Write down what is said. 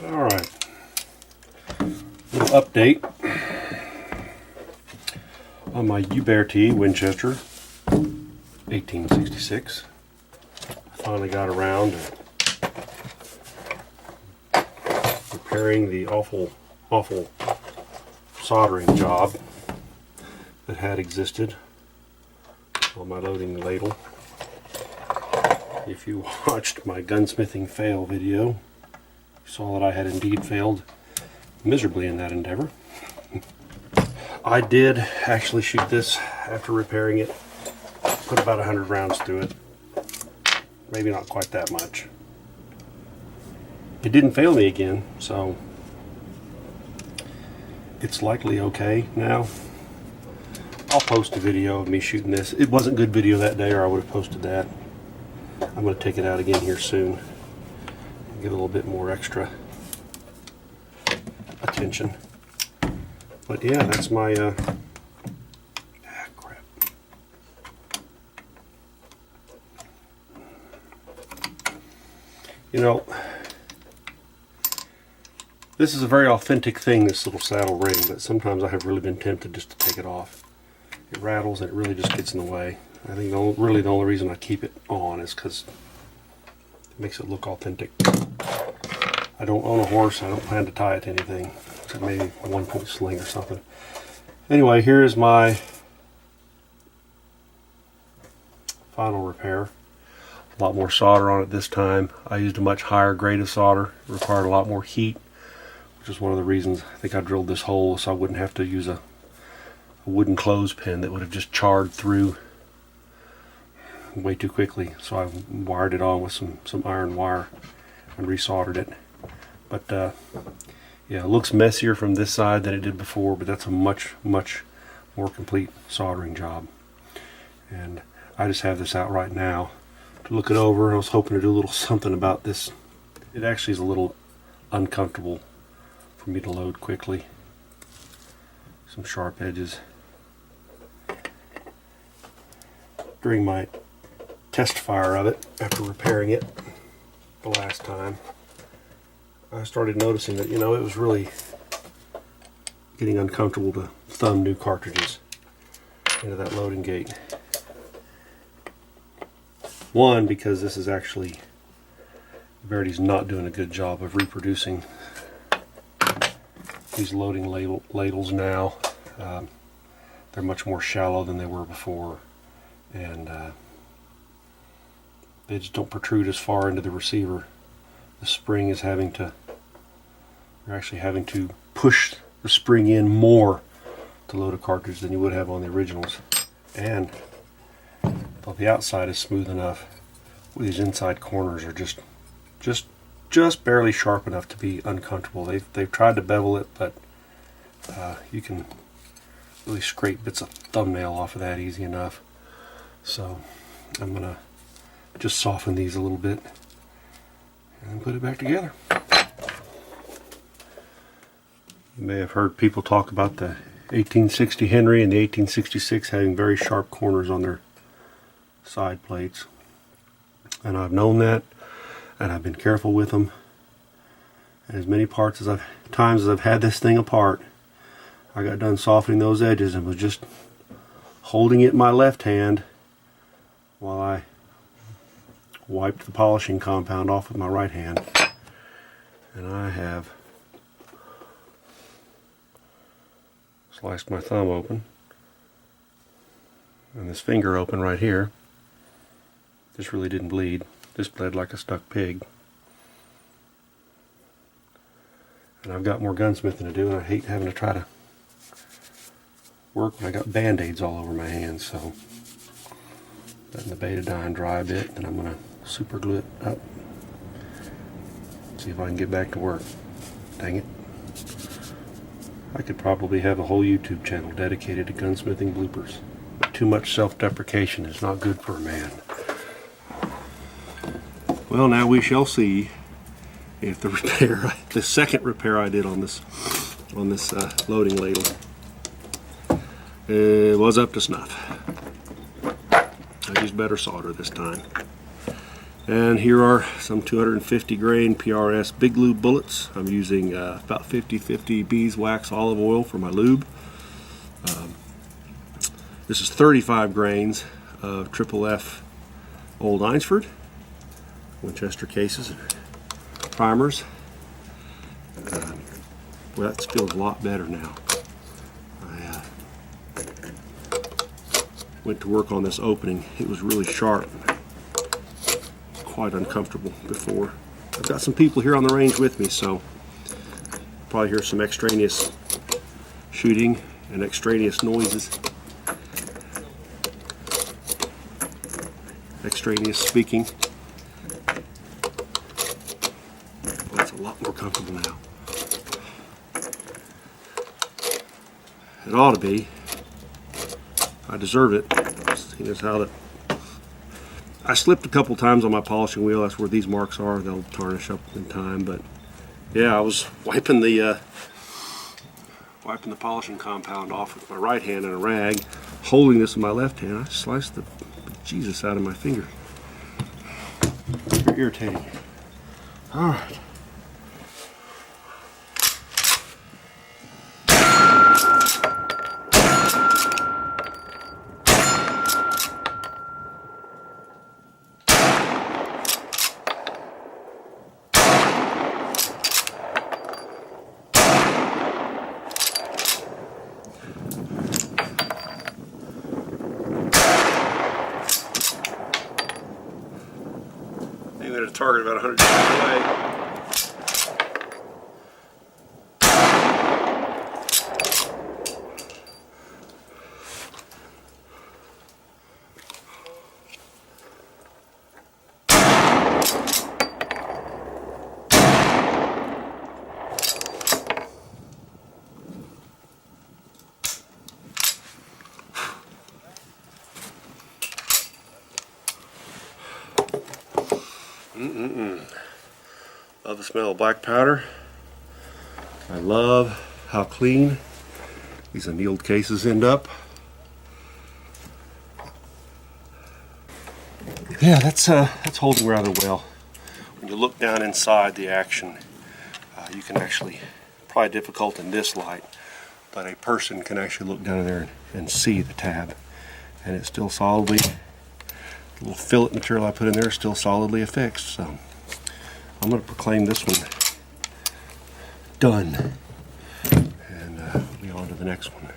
Alright, little update on my Uberti Winchester 1866. I finally got around to repairing the awful soldering job that had existed on my loading ladle. If you watched my gunsmithing fail video, saw that I had indeed failed miserably in that endeavor. I did actually shoot this after repairing it, put about 100 rounds through it, maybe not quite that much. It didn't fail me again, so it's likely okay now. I'll post a video of me shooting this. It wasn't good video that day, or I would have posted that. I'm going to take it out again here soon. Give it a little bit more extra attention. But yeah, that's my crap. You know, this is a very authentic thing, this little saddle ring, but sometimes I have really been tempted just to take it off. It rattles and it really just gets in the way. I think really the only reason I keep it on is because it makes it look authentic. I don't own a horse. I don't plan to tie it to anything, except maybe a one-point sling or something. Anyway, here is my final repair. A lot more solder on it this time. I used a much higher grade of solder. It required a lot more heat, which is one of the reasons I think I drilled this hole so I wouldn't have to use a wooden clothespin that would have just charred through way too quickly. So I wired it on with some iron wire and resoldered it. But yeah, it looks messier from this side than it did before, but that's a much more complete soldering job. And I just have this out right now to look it over, and I was hoping to do a little something about this. It actually is a little uncomfortable for me to load quickly. Some sharp edges. During my test fire of it, after repairing it the last time, I started noticing that, you know, it was really getting uncomfortable to thumb new cartridges into that loading gate. One, because this is actually, Uberti's not doing a good job of reproducing these loading ladles now. They're much more shallow than they were before, and they just don't protrude as far into the receiver. The spring is you're actually having to push the spring in more to load a cartridge than you would have on the originals. And though the outside is smooth enough, these inside corners are just barely sharp enough to be uncomfortable. They've tried to bevel it, but you can really scrape bits of thumbnail off of that easy enough. So I'm gonna just soften these a little bit and put it back together. You may have heard people talk about the 1860 Henry and the 1866 having very sharp corners on their side plates. And I've known that, and I've been careful with them. And as many times as I've had this thing apart, I got done softening those edges and was just holding it in my left hand while I wiped the polishing compound off with my right hand. And I have sliced my thumb open and this finger open right here. This really didn't bleed. This bled like a stuck pig. And I've got more gunsmithing to do, and I hate having to try to work when I got band-aids all over my hands. So letting the betadine dry a bit, then I'm going to super glue it up. See if I can get back to work. Dang it. I could probably have a whole YouTube channel dedicated to gunsmithing bloopers. But too much self-deprecation is not good for a man. Well, now we shall see if the second repair I did on this loading ladle was up to snuff. I used better solder this time. And here are some 250 grain PRS Big Lube bullets. I'm using about 50-50 beeswax olive oil for my lube. This is 35 grains of Triple F Old Einsford Winchester cases, primers. Well, that feels a lot better now. I went to work on this opening. It was really sharp. Quite uncomfortable before. I've got some people here on the range with me, so probably hear some extraneous shooting and extraneous noises, extraneous speaking. Well, it's a lot more comfortable now. It ought to be. I deserve it. Seeing as how that I slipped a couple times on my polishing wheel. That's where these marks are. They'll tarnish up in time. But yeah, I was wiping the polishing compound off with my right hand in a rag, holding this in my left hand. I sliced the Jesus out of my finger. You're irritating. All right. At a target about 100 yards away. Love the smell of black powder. I love how clean these annealed cases end up. Yeah, that's holding rather well. When you look down inside the action, you can actually, probably difficult in this light, but a person can actually look down in there and see the tab, and it's still solidly. The little fillet material I put in there is still solidly affixed. So I'm going to proclaim this one done, and be on to the next one.